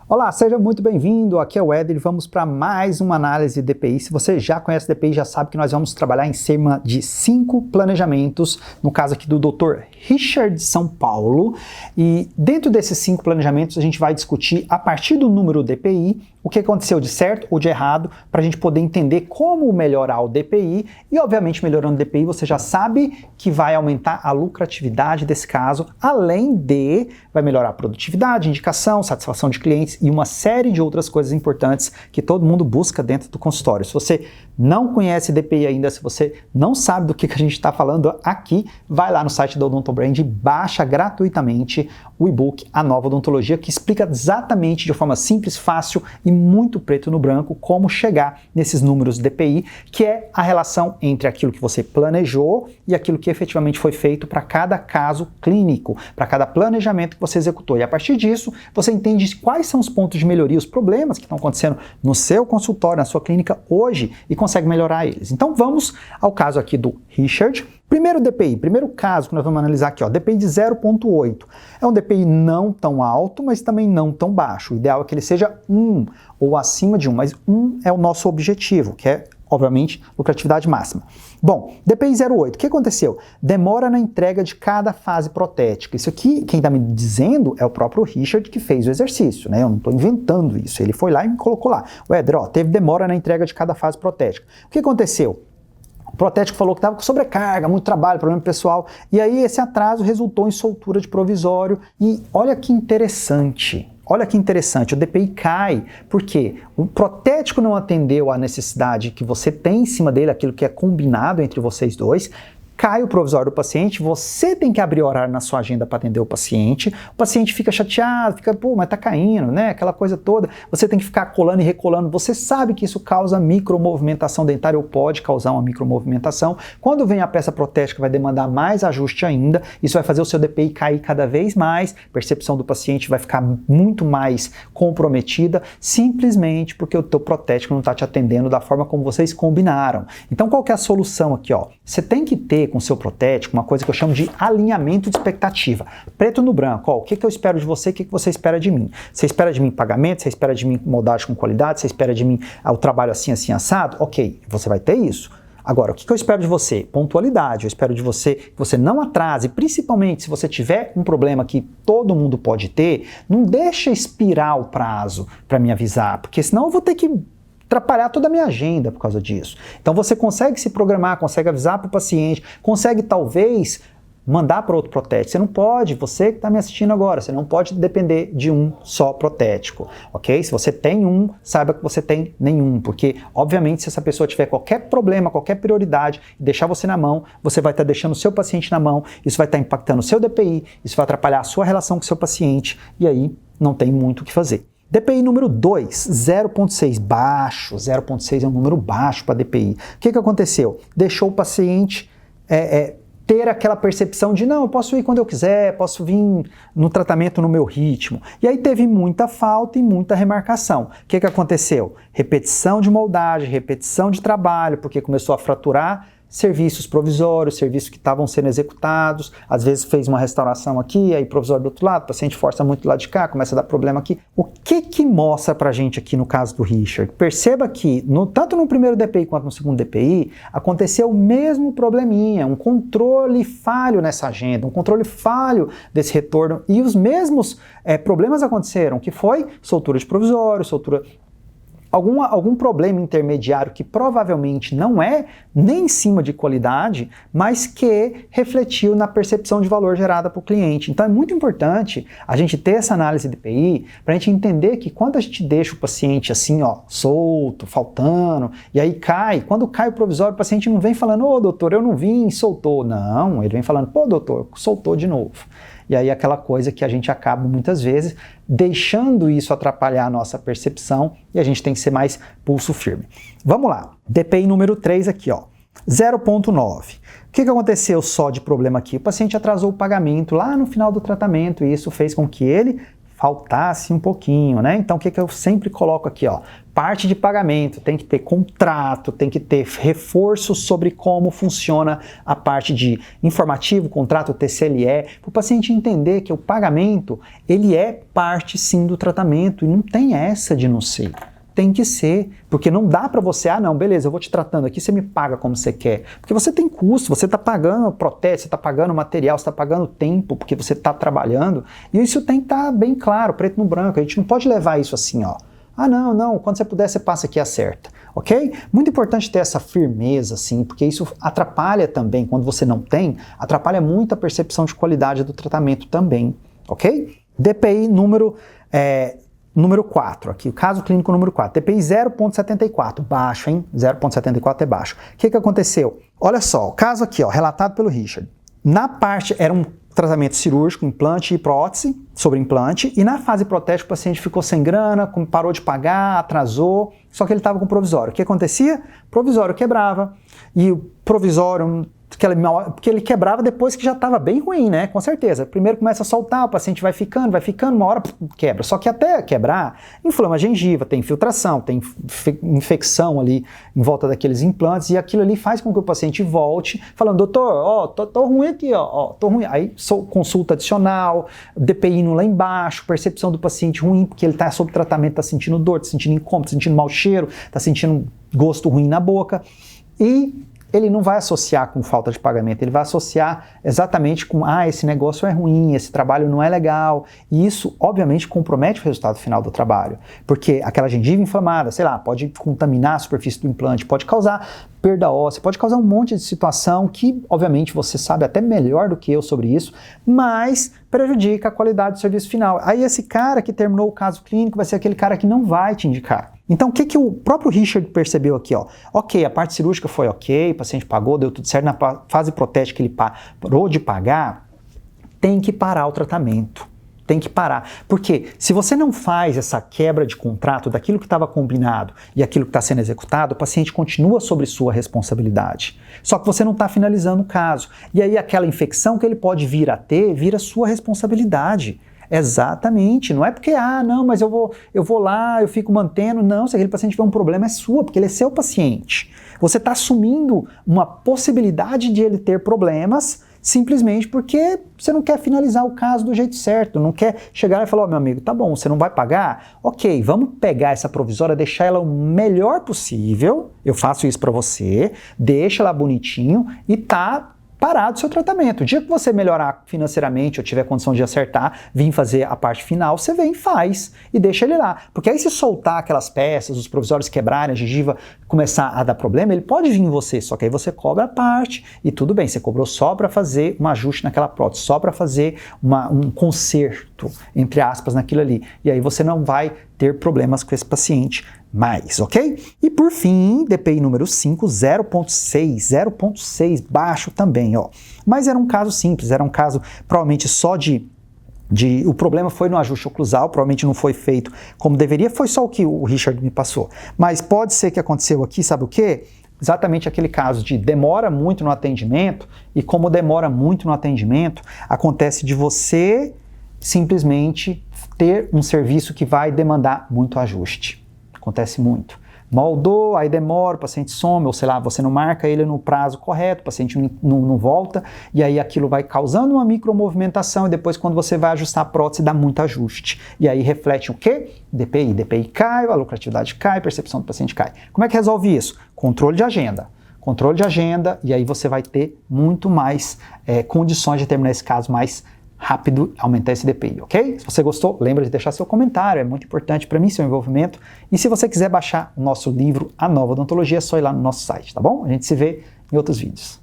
Olá, seja muito bem-vindo, aqui é o Éder e vamos para mais uma análise de DPI. Se você já conhece DPI, já sabe que nós vamos trabalhar em cima de 5 planejamentos, no caso aqui do Dr. Richard São Paulo, e dentro desses 5 planejamentos a gente vai discutir a partir do número DPI, o que aconteceu de certo ou de errado, para a gente poder entender como melhorar o DPI e, obviamente, melhorando o DPI, você já sabe que vai aumentar a lucratividade desse caso, além de vai melhorar a produtividade, indicação, satisfação de clientes e uma série de outras coisas importantes que todo mundo busca dentro do consultório. Se você não conhece DPI ainda, se você não sabe do que a gente está falando aqui, vai lá no site da Odontobrand e baixa gratuitamente o e-book A Nova Odontologia, que explica exatamente de forma simples, fácil e muito preto no branco como chegar nesses números DPI, que é a relação entre aquilo que você planejou e aquilo que efetivamente foi feito para cada caso clínico, para cada planejamento que você executou. E a partir disso, você entende quais são os pontos de melhoria, os problemas que estão acontecendo no seu consultório, na sua clínica hoje e consegue melhorar eles. Então vamos ao caso aqui do Richard. Primeiro DPI, primeiro caso que nós vamos analisar aqui, ó, DPI de 0,8. É um DPI não tão alto, mas também não tão baixo. O ideal é que ele seja 1 ou acima de 1, mas 1 é o nosso objetivo, que é, obviamente, lucratividade máxima. Bom, DPI 0,8, o que aconteceu? Demora na entrega de cada fase protética. Isso aqui, quem está me dizendo é o próprio Richard que fez o exercício, né? Eu não estou inventando isso, ele foi lá e me colocou lá. O Éder, ó, teve demora na entrega de cada fase protética. O que aconteceu? O protético falou que estava com sobrecarga, muito trabalho, problema pessoal, e aí esse atraso resultou em soltura de provisório. E olha que interessante, o DPI cai, porque o protético não atendeu à necessidade que você tem em cima dele, aquilo que é combinado entre vocês dois, cai o provisório do paciente, você tem que abrir horário na sua agenda para atender o paciente fica chateado, fica, pô, mas tá caindo, né, aquela coisa toda, você tem que ficar colando e recolando, você sabe que isso causa micromovimentação dentária ou pode causar uma micromovimentação, quando vem a peça protética vai demandar mais ajuste ainda, isso vai fazer o seu DPI cair cada vez mais, a percepção do paciente vai ficar muito mais comprometida, simplesmente porque o teu protético não está te atendendo da forma como vocês combinaram. Então qual que é a solução aqui, ó? Você tem que ter com o seu protético uma coisa que eu chamo de alinhamento de expectativa. Preto no branco, ó, o que eu espero de você, o que você espera de mim? Você espera de mim pagamento, você espera de mim moldagem com qualidade, você espera de mim o trabalho assim, assim, assado? Ok, você vai ter isso. Agora, o que eu espero de você? Pontualidade, eu espero de você que você não atrase, principalmente se você tiver um problema que todo mundo pode ter, não deixa expirar o prazo para me avisar, porque senão eu vou ter que atrapalhar toda a minha agenda por causa disso. Então você consegue se programar, consegue avisar para o paciente, consegue talvez mandar para outro protético. Você não pode, você que está me assistindo agora, você não pode depender de um só protético, ok? Se você tem um, saiba que você tem nenhum, porque obviamente se essa pessoa tiver qualquer problema, qualquer prioridade e deixar você na mão, você vai estar deixando o seu paciente na mão, isso vai estar impactando o seu DPI, isso vai atrapalhar a sua relação com o seu paciente e aí não tem muito o que fazer. DPI número 2, 0,6, baixo, 0,6 é um número baixo para DPI. O que aconteceu? Deixou o paciente ter aquela percepção de não, eu posso ir quando eu quiser, posso vir no tratamento no meu ritmo. E aí teve muita falta e muita remarcação. O que aconteceu? Repetição de moldagem, repetição de trabalho, porque começou a fraturar serviços provisórios, serviços que estavam sendo executados, às vezes fez uma restauração aqui, aí provisório do outro lado, o paciente força muito do lado de cá, começa a dar problema aqui. O que mostra pra gente aqui no caso do Richard? Perceba que, tanto no primeiro DPI quanto no segundo DPI, aconteceu o mesmo probleminha, um controle falho nessa agenda, um controle falho desse retorno, e os mesmos problemas aconteceram, que foi soltura de provisório, soltura algum problema intermediário que provavelmente não é nem em cima de qualidade, mas que refletiu na percepção de valor gerada para o cliente. Então é muito importante a gente ter essa análise de DPI para a gente entender que quando a gente deixa o paciente assim, ó, solto, faltando, e aí cai, quando cai o provisório, o paciente não vem falando, ô doutor, eu não vim, soltou. Não, ele vem falando, pô doutor, soltou de novo. E aí aquela coisa que a gente acaba muitas vezes deixando isso atrapalhar a nossa percepção e a gente tem que ser mais pulso firme. Vamos lá, DPI número 3 aqui, ó, 0,9. O que aconteceu só de problema aqui? O paciente atrasou o pagamento lá no final do tratamento e isso fez com que ele faltasse um pouquinho, né? Então, o que eu sempre coloco aqui, ó? Parte de pagamento, tem que ter contrato, tem que ter reforço sobre como funciona a parte de informativo, contrato, TCLE, para o paciente entender que o pagamento, ele é parte sim do tratamento e não tem essa de não ser. Tem que ser, porque não dá para você, não, beleza, eu vou te tratando aqui, você me paga como você quer. Porque você tem custo, você está pagando prótese, você está pagando material, você está pagando tempo, porque você está trabalhando, e isso tem que estar bem claro, preto no branco, a gente não pode levar isso assim, ó. Não, quando você puder, você passa aqui e acerta, ok? Muito importante ter essa firmeza, assim, porque isso atrapalha também, quando você não tem, atrapalha muito a percepção de qualidade do tratamento também, ok? DPI número 4, aqui, o caso clínico número 4, DPI 0,74, baixo, hein? 0,74 é baixo. O que aconteceu? Olha só, o caso aqui, ó, relatado pelo Richard. Na parte, era um tratamento cirúrgico, implante e prótese, sobre implante, e na fase protética o paciente ficou sem grana, parou de pagar, atrasou, só que ele estava com provisório. O que acontecia? Provisório quebrava, e o provisório, porque ele quebrava depois que já estava bem ruim, né? Com certeza. Primeiro começa a soltar, o paciente vai ficando, uma hora quebra. Só que até quebrar, inflama a gengiva, tem infiltração, tem infecção ali em volta daqueles implantes, e aquilo ali faz com que o paciente volte, falando, doutor, ó, tô ruim aqui, ó, tô ruim. Aí consulta adicional, DPI lá embaixo, percepção do paciente ruim, porque ele está sob tratamento, está sentindo dor, está sentindo incômodo, está sentindo mau cheiro, está sentindo gosto ruim na boca, e ele não vai associar com falta de pagamento, ele vai associar exatamente com, esse negócio é ruim, esse trabalho não é legal, e isso, obviamente, compromete o resultado final do trabalho, porque aquela gengiva inflamada, sei lá, pode contaminar a superfície do implante, pode causar perda óssea, pode causar um monte de situação que, obviamente, você sabe até melhor do que eu sobre isso, mas prejudica a qualidade do serviço final. Aí esse cara que terminou o caso clínico vai ser aquele cara que não vai te indicar. Então, o que o próprio Richard percebeu aqui? Ó? Ok, a parte cirúrgica foi ok, o paciente pagou, deu tudo certo, na fase protética ele parou de pagar, tem que parar o tratamento. Tem que parar. Porque se você não faz essa quebra de contrato daquilo que estava combinado e aquilo que está sendo executado, o paciente continua sobre sua responsabilidade. Só que você não está finalizando o caso. E aí aquela infecção que ele pode vir a ter, vira sua responsabilidade. Exatamente, não é porque, não, mas eu vou lá, eu fico mantendo, não, se aquele paciente tiver um problema é sua, porque ele é seu paciente. Você está assumindo uma possibilidade de ele ter problemas simplesmente porque você não quer finalizar o caso do jeito certo, não quer chegar e falar, meu amigo, tá bom, você não vai pagar? Ok, vamos pegar essa provisória, deixar ela o melhor possível, eu faço isso para você, deixa ela bonitinho e tá parado o seu tratamento. O dia que você melhorar financeiramente ou tiver condição de acertar, vir fazer a parte final, você vem e faz e deixa ele lá. Porque aí se soltar aquelas peças, os provisórios quebrarem, a gengiva começar a dar problema, ele pode vir em você, só que aí você cobra a parte e tudo bem, você cobrou só para fazer um ajuste naquela prótese, só para fazer um conserto, entre aspas, naquilo ali. E aí você não vai ter problemas com esse paciente mais, ok? E por fim, DPI número 5, 0,6, baixo também, ó. Mas era um caso simples, era um caso provavelmente só o problema foi no ajuste oclusal, provavelmente não foi feito como deveria, foi só o que o Richard me passou. Mas pode ser que aconteceu aqui, sabe o quê? Exatamente aquele caso de demora muito no atendimento, e como demora muito no atendimento, acontece de você simplesmente ter um serviço que vai demandar muito ajuste. Acontece muito. Moldou, aí demora, o paciente some, ou sei lá, você não marca ele no prazo correto, o paciente não volta, e aí aquilo vai causando uma micromovimentação, e depois quando você vai ajustar a prótese, dá muito ajuste. E aí reflete o quê? DPI cai, a lucratividade cai, a percepção do paciente cai. Como é que resolve isso? Controle de agenda. Controle de agenda, e aí você vai ter muito mais condições de terminar esse caso mais rápido, aumentar esse DPI, ok? Se você gostou, lembra de deixar seu comentário, é muito importante para mim, seu envolvimento. E se você quiser baixar o nosso livro A Nova Odontologia, é só ir lá no nosso site, tá bom? A gente se vê em outros vídeos.